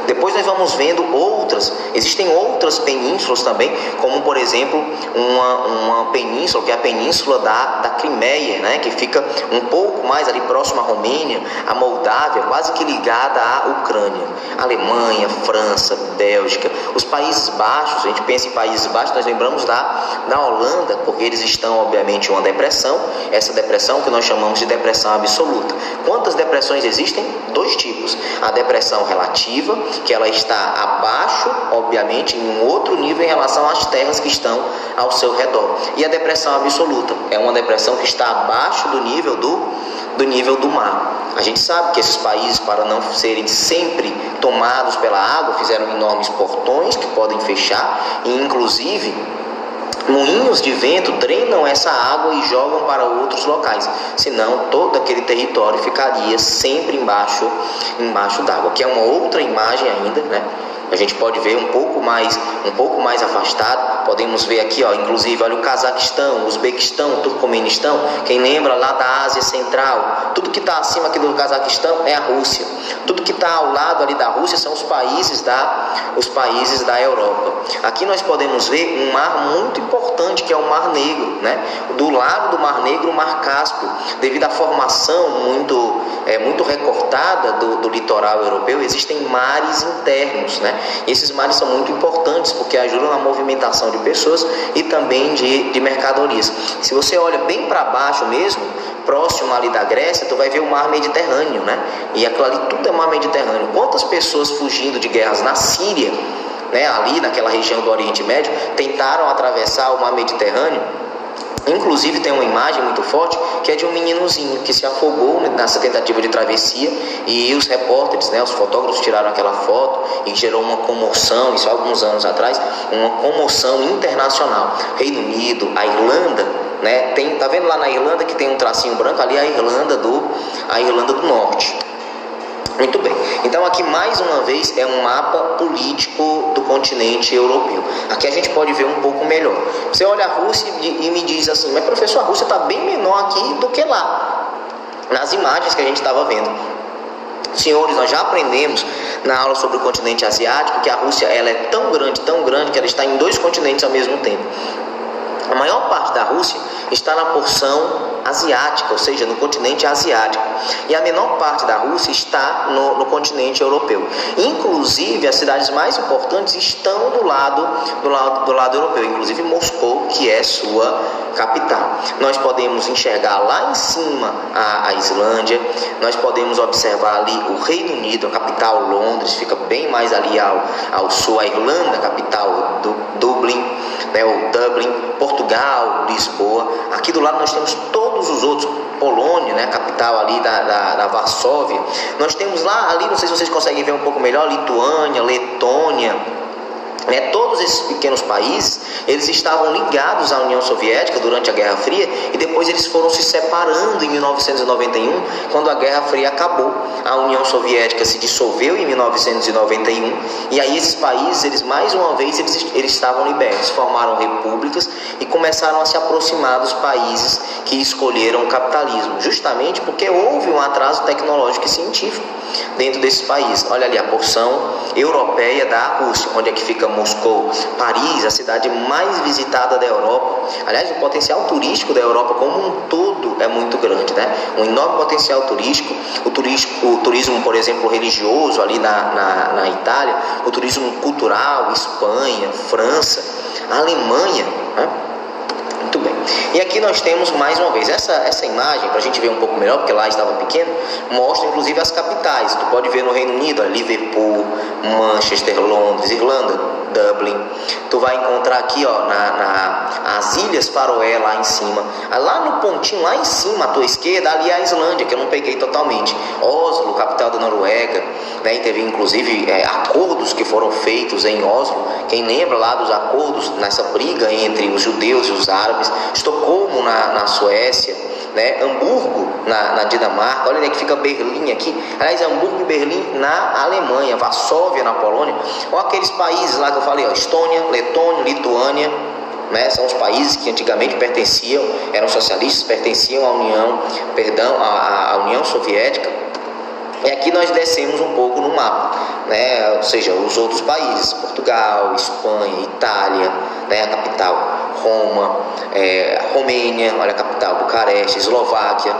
Depois nós vamos vendo outras, existem outras penínsulas também, como por exemplo uma península, que é a península da Crimeia, né, que fica um pouco mais ali próximo à Romênia, a Moldávia, quase que ligada à Ucrânia. Alemanha, França, Bélgica, os Países Baixos, a gente pensa em Países Baixos, nós lembramos da Holanda, porque eles estão obviamente em uma depressão, essa depressão que nós chamamos de depressão absoluta. Quantas depressões existem? 2 tipos, a depressão relativa, que ela está abaixo, obviamente, em um outro nível em relação às terras que estão ao seu redor. E a depressão absoluta é uma depressão que está abaixo do nível do mar. A gente sabe que esses países, para não serem sempre tomados pela água, fizeram enormes portões que podem fechar e, inclusive, moinhos de vento drenam essa água e jogam para outros locais, senão todo aquele território ficaria sempre embaixo d'água, que é uma outra imagem ainda, né? A gente pode ver um pouco mais afastado, podemos ver aqui, inclusive, olha o Cazaquistão, o Uzbequistão, o Turcomenistão, quem lembra lá da Ásia Central, tudo que está acima aqui do Cazaquistão é a Rússia, tudo que está ao lado ali da Rússia são os países da Europa. Aqui nós podemos ver um mar muito importante, que é o Mar Negro, né? Do lado do Mar Negro, o Mar Cáspio, devido à formação muito recortada do litoral europeu, existem mares internos, né? Esses mares são muito importantes porque ajudam na movimentação de pessoas e também de mercadorias. Se você olha bem para baixo mesmo, próximo ali da Grécia, tu vai ver o mar Mediterrâneo, né? E aquilo ali tudo é mar Mediterrâneo. Quantas pessoas fugindo de guerras na Síria, né, ali naquela região do Oriente Médio, tentaram atravessar o mar Mediterrâneo? Inclusive tem uma imagem muito forte que é de um meninozinho que se afogou nessa tentativa de travessia, e os repórteres, né, os fotógrafos tiraram aquela foto e gerou uma comoção, isso há alguns anos atrás, uma comoção internacional. Reino Unido, a Irlanda, né, tá vendo lá na Irlanda que tem um tracinho branco ali, a Irlanda do Norte. Muito bem, então aqui mais uma vez é um mapa político do continente europeu. Aqui a gente pode ver um pouco melhor. Você olha a Rússia e me diz assim, mas professor, a Rússia está bem menor aqui do que lá, nas imagens que a gente estava vendo. Senhores, nós já aprendemos na aula sobre o continente asiático que a Rússia ela é tão grande que ela está em 2 continentes ao mesmo tempo. A maior parte da Rússia está na porção asiática, ou seja, no continente asiático. E a menor parte da Rússia está no continente europeu. Inclusive, as cidades mais importantes estão do lado europeu, inclusive Moscou, que é sua capital. Nós podemos enxergar lá em cima a Islândia, nós podemos observar ali o Reino Unido, a capital Londres, fica bem mais ali ao sul, a Irlanda, a capital do Dublin, né, ou Dublin, Portugal, Lisboa. Aqui do lado nós temos todos os outros, Polônia, né, capital ali da Varsóvia. Nós temos lá ali, não sei se vocês conseguem ver um pouco melhor, Lituânia, Letônia, né, todos esses pequenos países, eles estavam ligados à União Soviética durante a Guerra Fria e depois eles foram se separando em 1991, quando a Guerra Fria acabou. A União Soviética se dissolveu em 1991 e aí esses países, eles mais uma vez, eles estavam libertos, formaram repúblicas e começaram a se aproximar dos países que escolheram o capitalismo, justamente porque houve um atraso tecnológico e científico dentro desses países. Olha ali a porção europeia da Rússia, onde é que fica Moscou, Paris, a cidade mais visitada da Europa. Aliás, o potencial turístico da Europa como um todo é muito grande, né? Um enorme potencial turístico. O turismo, por exemplo, religioso ali na Itália, o turismo cultural, Espanha, França, Alemanha, né? Muito bem. E aqui nós temos mais uma vez essa imagem, para a gente ver um pouco melhor, porque lá estava pequeno, mostra inclusive as capitais. Tu pode ver no Reino Unido, Liverpool, Manchester, Londres, Irlanda, Dublin. Tu vai encontrar aqui, ó, as Ilhas Faroé lá em cima. Lá no pontinho, lá em cima, à tua esquerda, ali é a Islândia, que eu não peguei totalmente. Oslo, capital da Noruega, né? E teve inclusive acordos que foram feitos em Oslo. Quem lembra lá dos acordos nessa briga entre os judeus e os árabes? Estocolmo na Suécia, né? Hamburgo na Dinamarca. Olha onde é que fica Berlim aqui. Aliás, Hamburgo e Berlim na Alemanha, Varsóvia na Polônia. Ou aqueles países lá que eu falei, ó, Estônia, Letônia, Lituânia, né? São os países que antigamente pertenciam, eram socialistas, pertenciam à União Soviética. E aqui nós descemos um pouco no mapa, né? Ou seja, os outros países, Portugal, Espanha, Itália, né? A capital, Roma, Romênia, olha a capital, Bucareste, Eslováquia,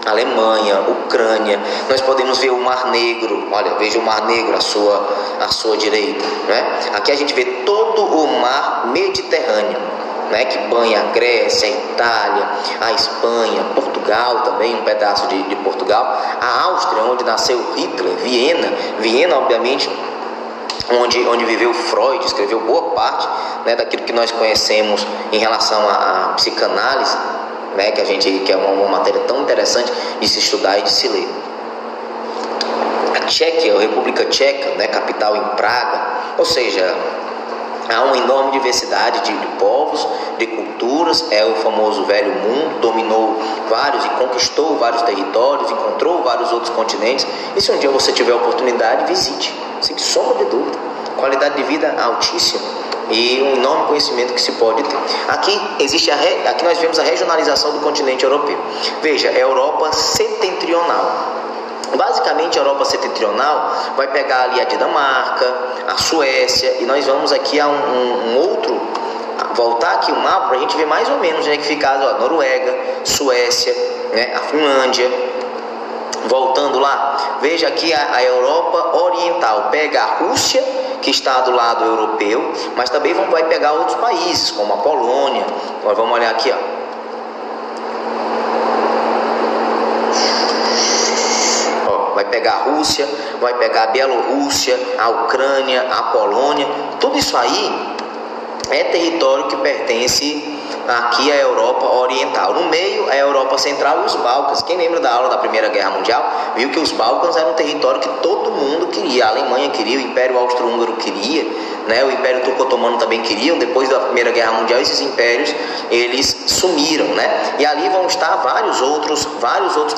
Alemanha, Ucrânia. Nós podemos ver o Mar Negro, olha, veja o Mar Negro à sua direita, né? Aqui a gente vê todo o Mar Mediterrâneo, né, que banha a Grécia, a Itália, a Espanha, Portugal também, um pedaço de Portugal, a Áustria, onde nasceu Hitler, Viena obviamente, onde viveu Freud, escreveu boa parte, né, daquilo que nós conhecemos em relação à psicanálise, né, que é uma matéria tão interessante de se estudar e de se ler. A Tchequia, a República Tcheca, né, capital em Praga, ou seja, há uma enorme diversidade de povos, de culturas. É o famoso velho mundo, dominou vários e conquistou vários territórios, encontrou vários outros continentes. E se um dia você tiver a oportunidade, visite, sem sombra de dúvida. Qualidade de vida altíssima e um enorme conhecimento que se pode ter. Aqui nós vemos a regionalização do continente europeu. Veja, é a Europa setentrional. Basicamente, a Europa setentrional vai pegar ali a Dinamarca, a Suécia, e nós vamos aqui a voltar aqui o mapa para a gente ver mais ou menos onde é que fica a Noruega, Suécia, né, a Finlândia. Voltando lá, veja aqui a Europa Oriental, pega a Rússia, que está do lado europeu, mas também vai pegar outros países, como a Polônia. Nós vamos olhar aqui, ó. Vai pegar a Rússia, vai pegar a Bielorrússia, a Ucrânia, a Polônia. Tudo isso aí é território que pertence aqui à Europa Oriental. No meio, a Europa Central e os Balcãs. Quem lembra da aula da Primeira Guerra Mundial viu que os Balcãs eram um território que todo mundo queria. A Alemanha queria, o Império Austro-Húngaro queria, né? O Império Turco-Otomano também queria. Depois da Primeira Guerra Mundial, esses impérios eles sumiram, né? E ali vão estar vários outros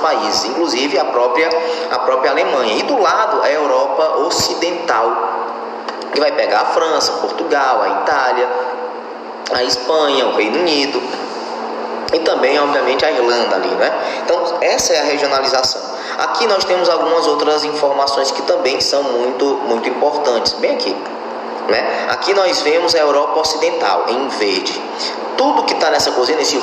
países, inclusive a própria Alemanha. E do lado, a Europa Ocidental, que vai pegar a França, Portugal, a Itália, a Espanha, o Reino Unido e também, obviamente, a Irlanda ali, né? Então, essa é a regionalização. Aqui nós temos algumas outras informações que também são muito, muito importantes. Bem aqui, né? Aqui nós vemos a Europa Ocidental, em verde. Tudo que está nessa cozinha, nesse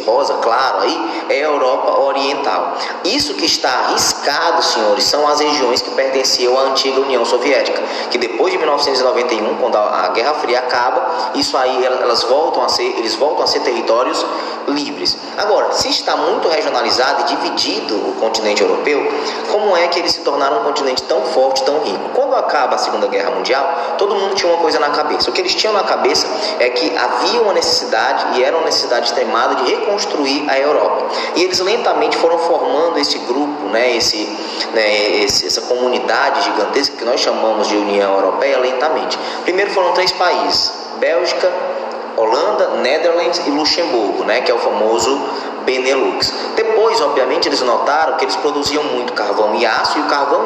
rosa claro aí, é a Europa Oriental. Isso que está arriscado, senhores, são as regiões que pertenciam à antiga União Soviética, que depois de 1991, quando a Guerra Fria acaba, isso aí eles voltam a ser territórios livres. Agora, se está muito regionalizado e dividido o continente europeu, como é que eles se tornaram um continente tão forte, tão rico? Quando acaba a Segunda Guerra Mundial, todo mundo tinha uma coisa na cabeça. O que eles tinham na cabeça é que havia uma necessidade, e era uma necessidade extremada, de reconstruir a Europa. E eles lentamente foram formando esse grupo, né, essa comunidade gigantesca que nós chamamos de União Europeia, lentamente. Primeiro foram 3 países: Bélgica, Holanda, Netherlands e Luxemburgo, né, que é o famoso Benelux. Depois, obviamente, eles notaram que eles produziam muito carvão e aço, e o carvão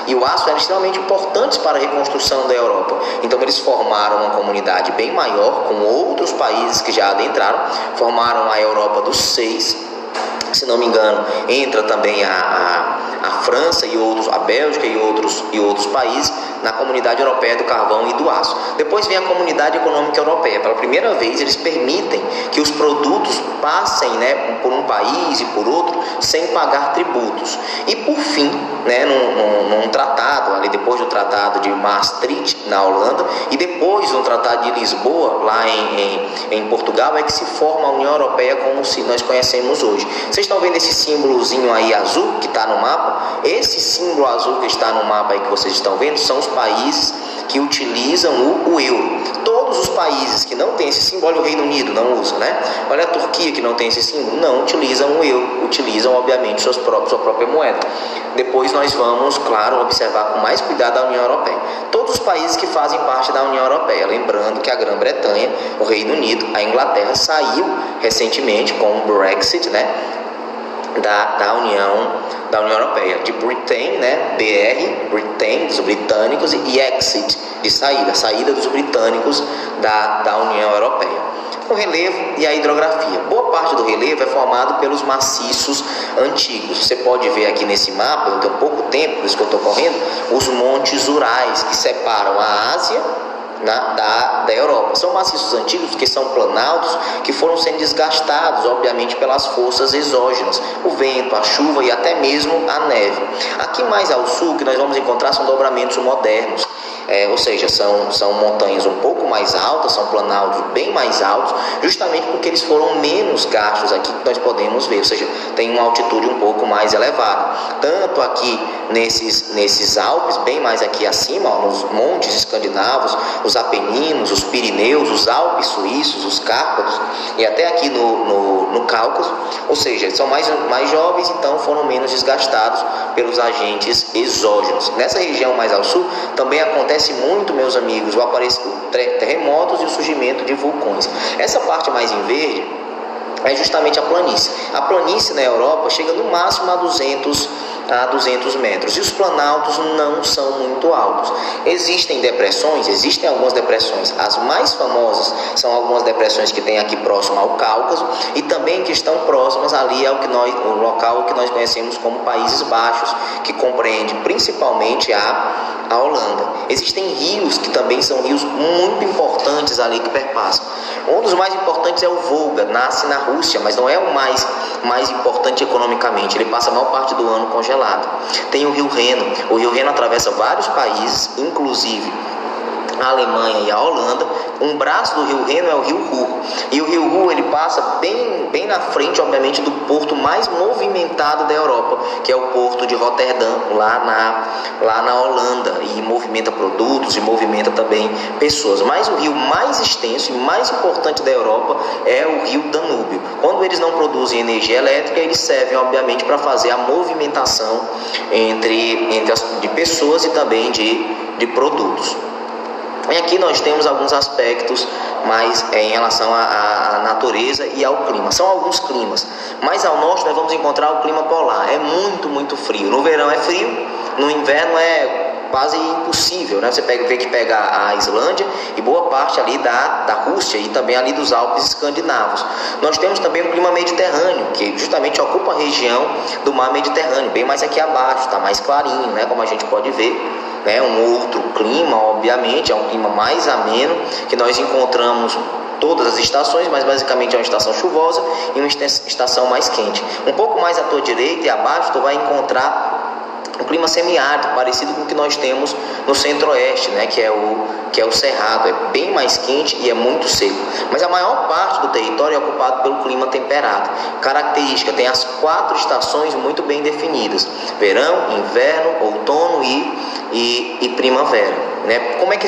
e o aço eram extremamente importantes para a reconstrução da Europa. Então eles formaram uma comunidade bem maior, com outros países que já adentraram, formaram a Europa dos 6. Se não me engano, entra também a França e outros, a Bélgica e outros países na Comunidade Europeia do Carvão e do Aço. Depois vem a Comunidade Econômica Europeia. Pela primeira vez eles permitem que os produtos passem, né, por um país e por outro sem pagar tributos. E por fim, né, num tratado, ali depois do Tratado de Maastricht na Holanda e depois do Tratado de Lisboa lá em Portugal, é que se forma a União Europeia como nós conhecemos hoje. Vocês estão vendo esse símbolozinho aí azul que está no mapa? Esse símbolo azul que está no mapa aí que vocês estão vendo são os países que utilizam o euro. Todos os países que não têm esse símbolo, olha o Reino Unido, não usa, né? Olha a Turquia, que não tem esse símbolo, não utilizam o euro, utilizam obviamente sua própria moeda. Depois nós vamos, claro, observar com mais cuidado a União Europeia. Todos os países que fazem parte da União Europeia, lembrando que a Grã-Bretanha, o Reino Unido, a Inglaterra saiu recentemente com o Brexit, né, da União Europeia, de Britain, né, Britain, dos britânicos, e exit, de saída dos britânicos da União Europeia. O relevo e a hidrografia. Boa parte do relevo é formado pelos maciços antigos. Você pode ver aqui nesse mapa, eu tenho pouco tempo, por isso que eu estou correndo, os montes Urais que separam a Ásia da Europa. São maciços antigos que são planaltos, que foram sendo desgastados, obviamente, pelas forças exógenas, o vento, a chuva e até mesmo a neve. Aqui mais ao sul, o que nós vamos encontrar são dobramentos modernos. Ou seja, são montanhas um pouco mais altas, são planaltos bem mais altos, justamente porque eles foram menos gastos aqui que nós podemos ver, ou seja, tem uma altitude um pouco mais elevada. Tanto aqui nesses Alpes, bem mais aqui acima, ó, nos montes escandinavos, os Apeninos, os Pirineus, os Alpes suíços, os Cárpatos e até aqui no Cáucaso, ou seja, eles são mais jovens, então foram menos desgastados pelos agentes exógenos. Nessa região mais ao sul também acontece muito, meus amigos, o aparecimento de terremotos e o surgimento de vulcões. Essa parte mais em verde é justamente a planície. A planície na Europa chega no máximo a 200 metros e os planaltos não são muito altos. Existem algumas depressões. As mais famosas são algumas depressões que tem aqui próximo ao Cáucaso e também que estão próximas ali ao local que nós conhecemos como Países Baixos, que compreende principalmente a Holanda. Existem rios que também são rios muito importantes ali que perpassam. Um dos mais importantes é o Volga, nasce na Rússia, mas não é o mais importante economicamente. Ele passa a maior parte do ano congelado. Tem o Rio Reno. O Rio Reno atravessa vários países, inclusive a Alemanha e a Holanda. Um braço do Rio Reno é o Rio Ruhr. E o Rio Ruhr ele passa bem na frente, obviamente, do porto mais movimentado da Europa, que é o porto de Roterdã, lá na Holanda, e movimenta produtos e movimenta também pessoas. Mas o rio mais extenso e mais importante da Europa é o Rio Danúbio. Quando eles não produzem energia elétrica, eles servem, obviamente, para fazer a movimentação de pessoas e também de produtos. E aqui nós temos alguns aspectos mais em relação à natureza e ao clima. São alguns climas. Mais ao norte nós vamos encontrar o clima polar. É muito, muito frio. No verão é frio, no inverno é quase impossível, né? Você vê que pega a Islândia e boa parte ali da Rússia e também ali dos Alpes escandinavos. Nós temos também o clima mediterrâneo, que justamente ocupa a região do mar Mediterrâneo, bem mais aqui abaixo, está mais clarinho, né? Como a gente pode ver, né? Um outro clima, obviamente, é um clima mais ameno, que nós encontramos todas as estações, mas basicamente é uma estação chuvosa e uma estação mais quente. Um pouco mais à tua direita e abaixo tu vai encontrar um clima semiárido, parecido com o que nós temos no centro-oeste, né, que é o Cerrado. É bem mais quente e é muito seco. Mas a maior parte do território é ocupado pelo clima temperado. Característica, tem as 4 estações muito bem definidas: verão, inverno, outono e primavera. Né? Como é que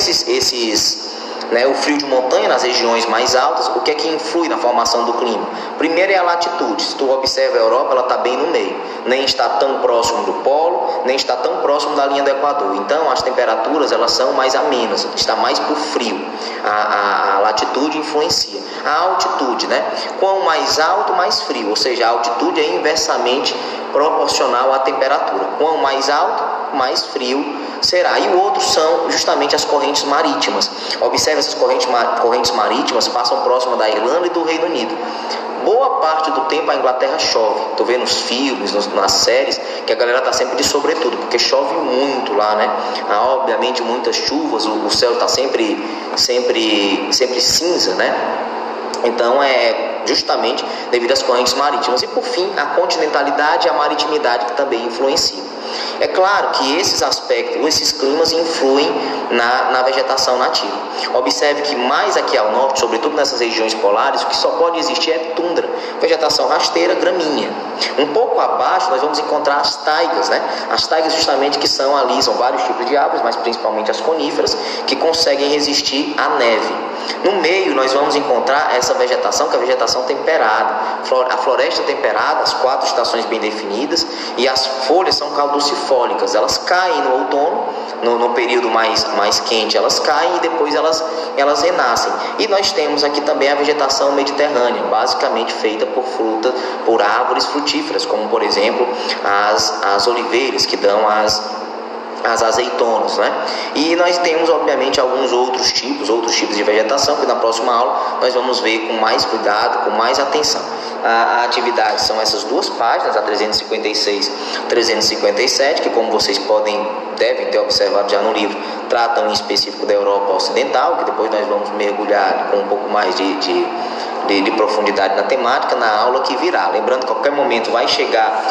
o frio de montanha nas regiões mais altas, o que é que influi na formação do clima? Primeiro é a latitude. Se tu observa a Europa, ela está bem no meio, nem está tão próximo do polo, nem está tão próximo da linha do Equador. Então as temperaturas elas são mais amenas, está mais para o frio. A latitude influencia. A altitude, né? Quanto mais alto, mais frio, ou seja, a altitude é inversamente proporcional à temperatura. Quanto mais alto, mais frio será. E o outro são justamente as correntes marítimas. Observe, essas correntes marítimas passam próximo da Irlanda e do Reino Unido. Boa parte do tempo a Inglaterra chove. Estou vendo nos filmes, nas séries, que a galera está sempre de sobretudo, porque chove muito lá, né? Há, obviamente, muitas chuvas, o céu está sempre cinza, né? Então é justamente devido às correntes marítimas. E por fim, a continentalidade e a maritimidade que também influenciam. É claro que esses aspectos, esses climas influem na vegetação nativa. Observe que mais aqui ao norte, sobretudo nessas regiões polares, o que só pode existir é tundra, vegetação rasteira, graminha. Um pouco abaixo nós vamos encontrar as taigas, né? As taigas justamente que são vários tipos de árvores, mas principalmente as coníferas, que conseguem resistir à neve. No meio nós vamos encontrar essa vegetação, que é a vegetação temperada, a floresta temperada, as 4 estações bem definidas, e as folhas são caducifólicas, elas caem no outono, no período mais quente elas caem e depois elas renascem. E nós temos aqui também a vegetação mediterrânea, basicamente feita por árvores frutíferas, como por exemplo as oliveiras, que dão as azeitonas, né? E nós temos obviamente alguns outros tipos de vegetação que na próxima aula nós vamos ver com mais cuidado, com mais atenção. A atividade são essas 2 páginas, a 356 357, que como vocês devem ter observado já no livro, tratam em específico da Europa Ocidental, que depois nós vamos mergulhar com um pouco mais de profundidade na temática na aula que virá. Lembrando que a qualquer momento vai chegar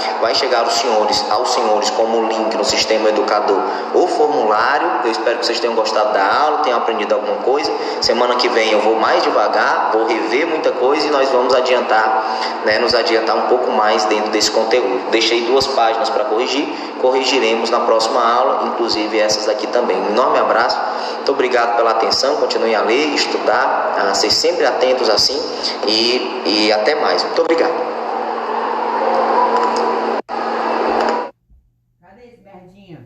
aos senhores como link no sistema educador o formulário. Eu espero que vocês tenham gostado da aula, tenham aprendido alguma coisa. Semana que vem eu vou mais devagar, vou rever muita coisa e nós vamos nos adiantar um pouco mais dentro desse conteúdo. Deixei 2 páginas para corrigiremos na próxima aula, inclusive essas daqui também. Um enorme abraço, muito obrigado pela atenção, continuem a ler, estudar, a ser sempre atentos assim e até mais. Muito obrigado. Cadê esse Berdinho?